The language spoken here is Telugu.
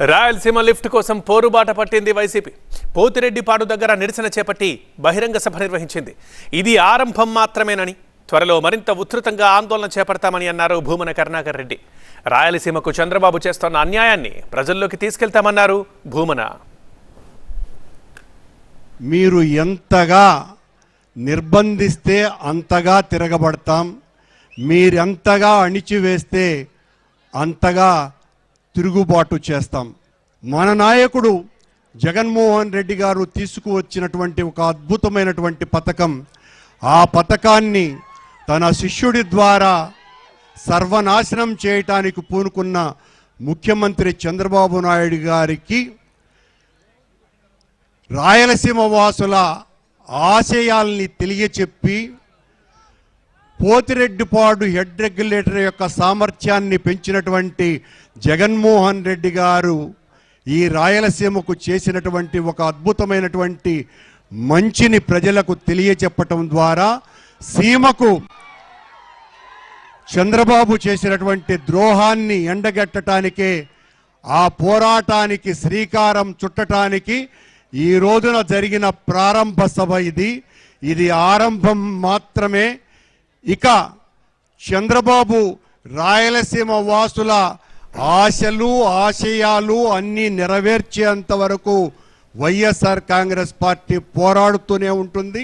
రాయలసీమ లిఫ్ట్ కోసం పోరుబాట పట్టింది వైసీపీ. పోతిరెడ్డిపాడు దగ్గర నిరసన చేపట్టి బహిరంగ సభ నిర్వహించింది. ఇది ఆరంభం మాత్రమేనని, త్వరలో మరింత ఉధృతంగా ఆందోళన చేపడతామని అన్నారు భూమన కరుణాకర్ రెడ్డి. రాయలసీమకు చంద్రబాబు చేస్తున్న అన్యాయాన్ని ప్రజల్లోకి తీసుకెళ్తామన్నారు భూమన. మీరు ఎంతగా నిర్బంధిస్తే అంతగా తిరగబడతాం, మీరెంతగా అణిచివేస్తే అంతగా తిరుగుబాటు చేస్తాం. మన నాయకుడు జగన్మోహన్ రెడ్డి గారు తీసుకువచ్చినటువంటి ఒక అద్భుతమైనటువంటి పథకం, ఆ పథకాన్ని తన శిష్యుడి ద్వారా సర్వనాశనం చేయటానికి పూనుకున్న ముఖ్యమంత్రి చంద్రబాబు నాయుడు గారికి రాయలసీమ వాసుల ఆశయాల్ని తెలియచెప్పి పోతిరెడ్డిపాడు హెడ్ రెగ్యులేటర్ యొక్క సామర్థ్యాన్ని పెంచినటువంటి జగన్మోహన్ రెడ్డి గారు ఈ రాయలసీమకు చేసినటువంటి ఒక అద్భుతమైనటువంటి మంచిని ప్రజలకు తెలియచెప్పటం ద్వారా సీమకు చంద్రబాబు చేసినటువంటి ద్రోహాన్ని ఎండగట్టడానికే, ఆ పోరాటానికి శ్రీకారం చుట్టడానికి ఈ రోజున జరిగిన ప్రారంభ సభ ఇది ఆరంభం మాత్రమే. ఇక చంద్రబాబు రాయలసీమ వాసుల ఆశలు ఆశయాలు అన్నీ నెరవేర్చేంత వరకు వైఎస్ఆర్ కాంగ్రెస్ పార్టీ పోరాడుతూనే ఉంటుంది.